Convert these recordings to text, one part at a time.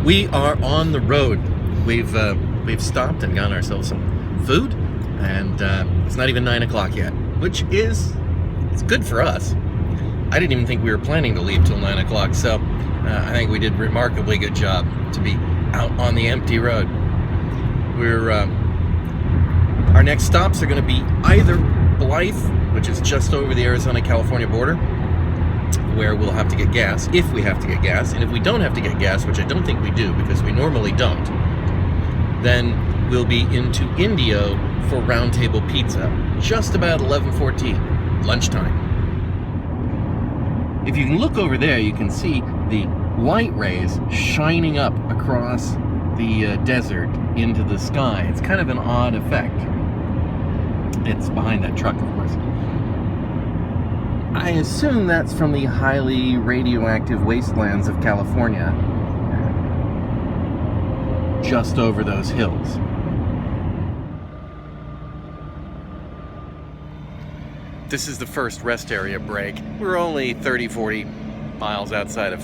We are on the road. We've stopped and gotten ourselves some food, and it's not even 9 o'clock yet, which it's good for us. I didn't even think we were planning to leave till 9 o'clock, so I think we did a remarkably good job to be out on the empty road. Our next stops are going to be either Blythe, which is just over the Arizona-California border, where we'll have to get gas, if we have to get gas. And if we don't have to get gas, which I don't think we do, because we normally don't, then we'll be into Indio for Round Table Pizza, just about 11:14, lunchtime. If you can look over there, you can see the light rays shining up across the desert into the sky. It's kind of an odd effect. It's behind that truck, of course. I assume that's from the highly radioactive wastelands of California, just over those hills. This is the first rest area break. We're only 30-40 miles outside of,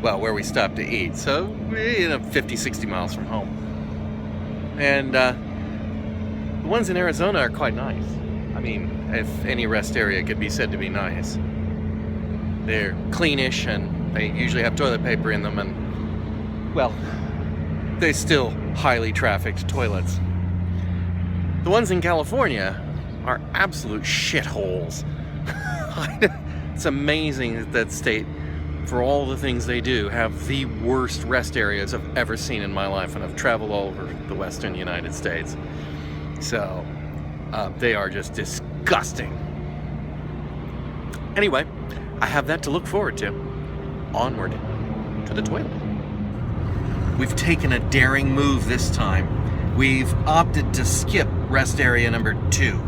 well, where we stopped to eat, so 50-60 miles from home. And the ones in Arizona are quite nice. I mean, if any rest area could be said to be nice. They're cleanish, and they usually have toilet paper in them, and, well, they're still highly trafficked toilets. The ones in California are absolute shitholes. It's amazing that that state, for all the things they do, have the worst rest areas I've ever seen in my life, and I've traveled all over the western United States. So, they are just disgusting. Anyway, I have that to look forward to. Onward to the toilet. We've taken a daring move this time. We've opted to skip rest area number 2.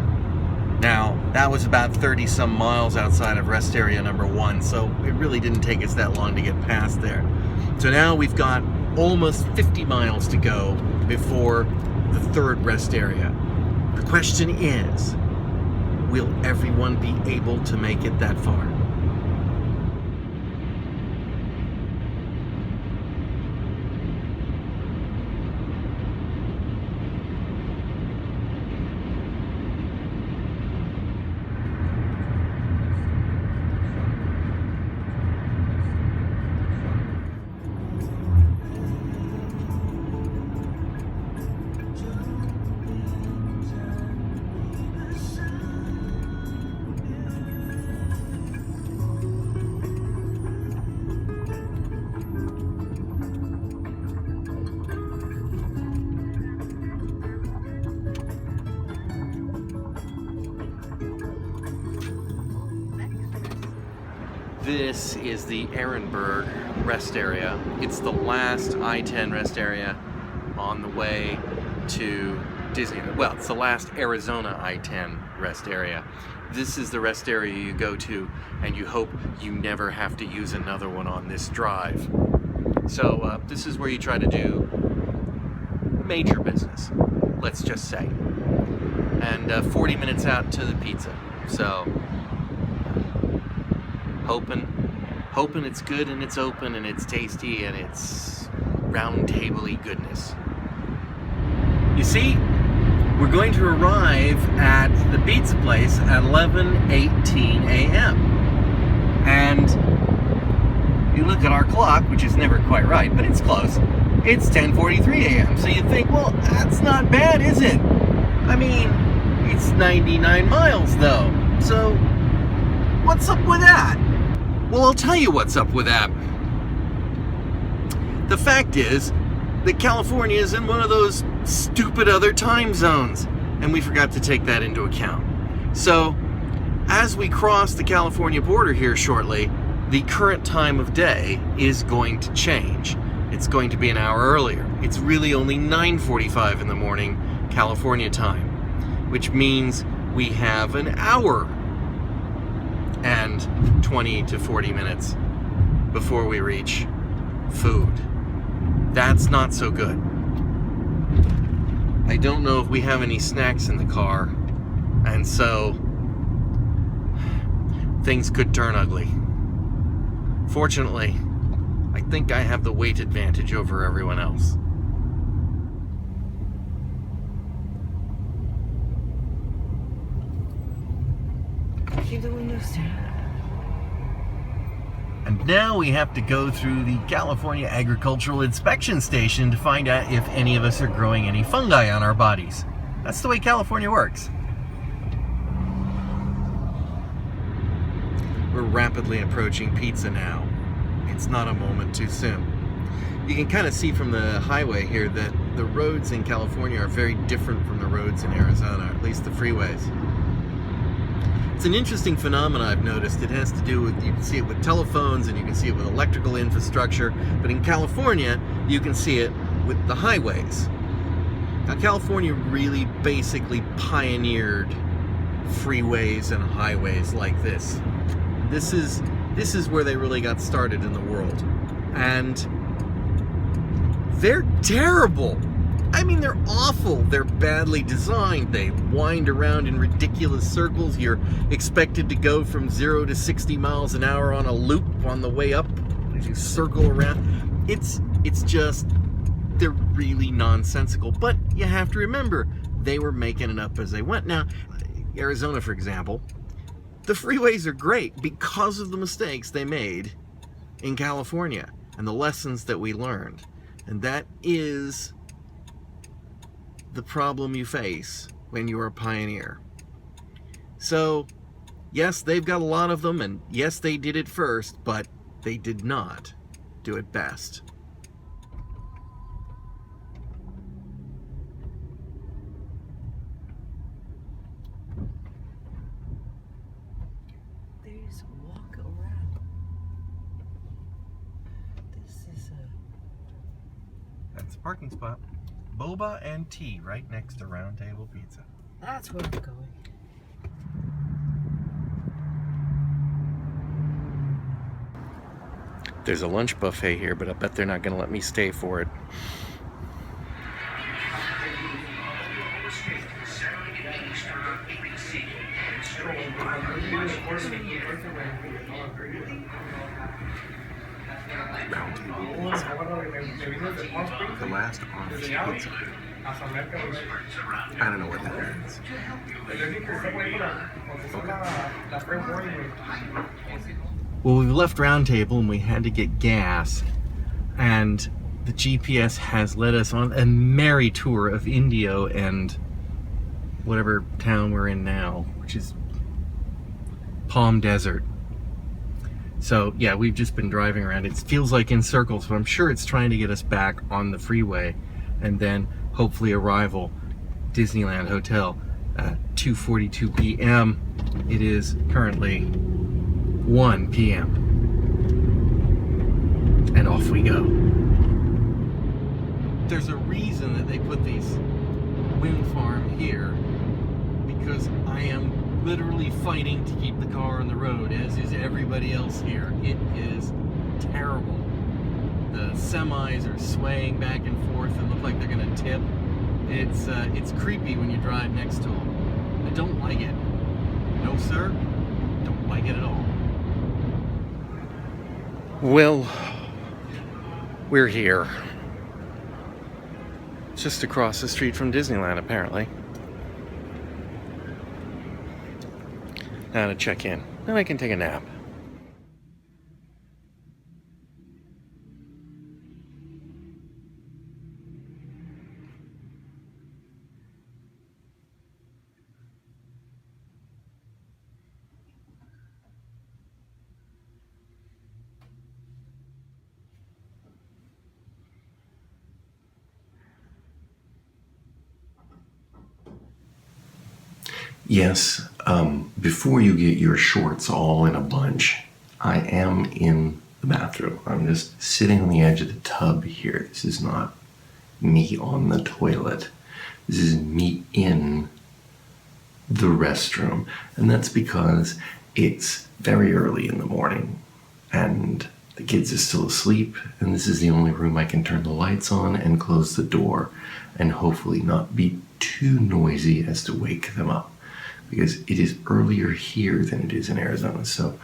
Now, that was about 30-some miles outside of rest area number 1, so it really didn't take us that long to get past there. So now we've got almost 50 miles to go before the third rest area. The question is, will everyone be able to make it that far? This is the Ehrenberg rest area. It's the last I-10 rest area on the way to Disneyland. Well, it's the last Arizona I-10 rest area. This is the rest area you go to, and you hope you never have to use another one on this drive. So this is where you try to do major business, let's just say. And 40 minutes out to the pizza. So hoping it's good, and it's open, and it's tasty, and it's round table-y goodness. You see, we're going to arrive at the pizza place at 11:18 a.m. And you look at our clock, which is never quite right, but it's close. It's 10:43 a.m. So you think, well, that's not bad, is it? I mean, it's 99 miles, though. So what's up with that? Well, I'll tell you what's up with that. The fact is that California is in one of those stupid other time zones, and we forgot to take that into account. So, as we cross the California border here shortly, the current time of day is going to change. It's going to be an hour earlier. It's really only 9:45 in the morning, California time, which means we have an hour and 20 to 40 minutes before we reach food. That's not so good. I don't know if we have any snacks in the car, and so things could turn ugly. Fortunately, I think I have the weight advantage over everyone else. Keep the windows down. And now we have to go through the California Agricultural Inspection Station to find out if any of us are growing any fungi on our bodies. That's the way California works. We're rapidly approaching pizza now. It's not a moment too soon. You can kind of see from the highway here that the roads in California are very different from the roads in Arizona, at least the freeways. It's an interesting phenomenon I've noticed. It has to do with, you can see it with telephones and you can see it with electrical infrastructure, but in California, you can see it with the highways. Now, California really basically pioneered freeways and highways like this. This is where they really got started in the world. And they're terrible. I mean, they're awful. They're badly designed. They wind around in ridiculous circles. You're expected to go from 0 to 60 miles an hour on a loop on the way up as you circle around. It's just, they're really nonsensical. But you have to remember, they were making it up as they went. Now, Arizona, for example, the freeways are great because of the mistakes they made in California and the lessons that we learned. And that is the problem you face when you're a pioneer. So, yes, they've got a lot of them, and yes, they did it first, but they did not do it best. They just walk around. This is That's the parking spot. Boba and tea right next to Round Table Pizza. that's where I'm going. There's a lunch buffet here, but I bet they're not going to let me stay for it. Round Table Pizza. The last honest pizza. I don't know what that means. Well, we left Round Table and we had to get gas, and the GPS has led us on a merry tour of Indio and whatever town we're in now, which is Palm Desert. So yeah, we've just been driving around. It feels like in circles, but I'm sure it's trying to get us back on the freeway, and then hopefully arrival Disneyland Hotel at 2:42 p.m. It is currently 1 p.m. and off we go. There's a reason that they put these wind farm here, because I am literally fighting to keep the car on the road, as is everybody else here. It is terrible. The semis are swaying back and forth and look like they're gonna tip. It's creepy when you drive next to them. I don't like it. No, sir. Don't like it at all. Well, we're here. Just across the street from Disneyland, apparently. Now to check in. Then I can take a nap. Yes, before you get your shorts all in a bunch, I am in the bathroom. I'm just sitting on the edge of the tub here. This is not me on the toilet. This is me in the restroom. And that's because it's very early in the morning and the kids are still asleep, and this is the only room I can turn the lights on and close the door and hopefully not be too noisy as to wake them up, because it is earlier here than it is in Arizona. So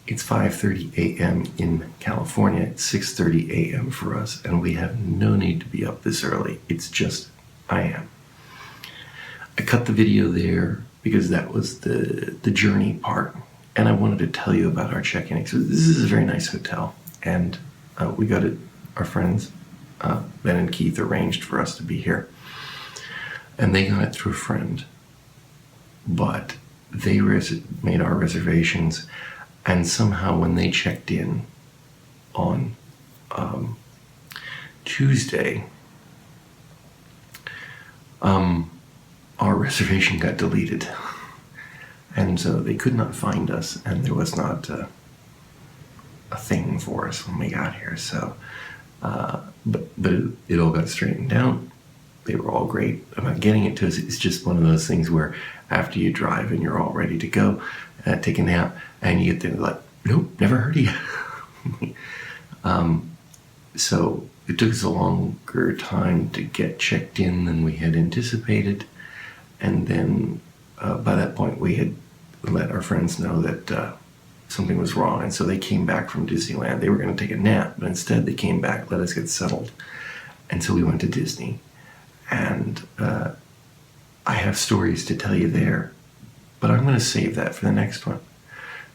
It's 5:30 a.m. in California. It's 6:30 a.m. for us, and we have no need to be up this early. It's just, I am. I cut the video there because that was the journey part, and I wanted to tell you about our check-in. So this is a very nice hotel, and we got it. Our friends, Ben and Keith, arranged for us to be here, and they got it through a friend, but they made our reservations, and somehow when they checked in on Tuesday, our reservation got deleted, and so they could not find us, and there was not a thing for us when we got here. So, but it all got straightened out. They were all great about getting it to us. It's just one of those things where after you drive and you're all ready to go, take a nap, and you get there like, nope, never heard of you. So it took us a longer time to get checked in than we had anticipated. And then by that point, we had let our friends know that something was wrong. And so they came back from Disneyland. They were going to take a nap, but instead they came back, let us get settled. And so we went to Disney. And I have stories to tell you there, but I'm going to save that for the next one.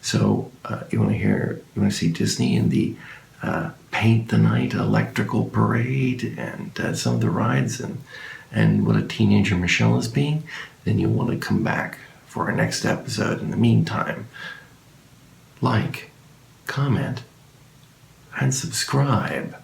So you want to see Disney in the Paint the Night electrical parade and some of the rides and what a teenager Michelle is being, then you'll want to come back for our next episode. In the meantime, like, comment, and subscribe.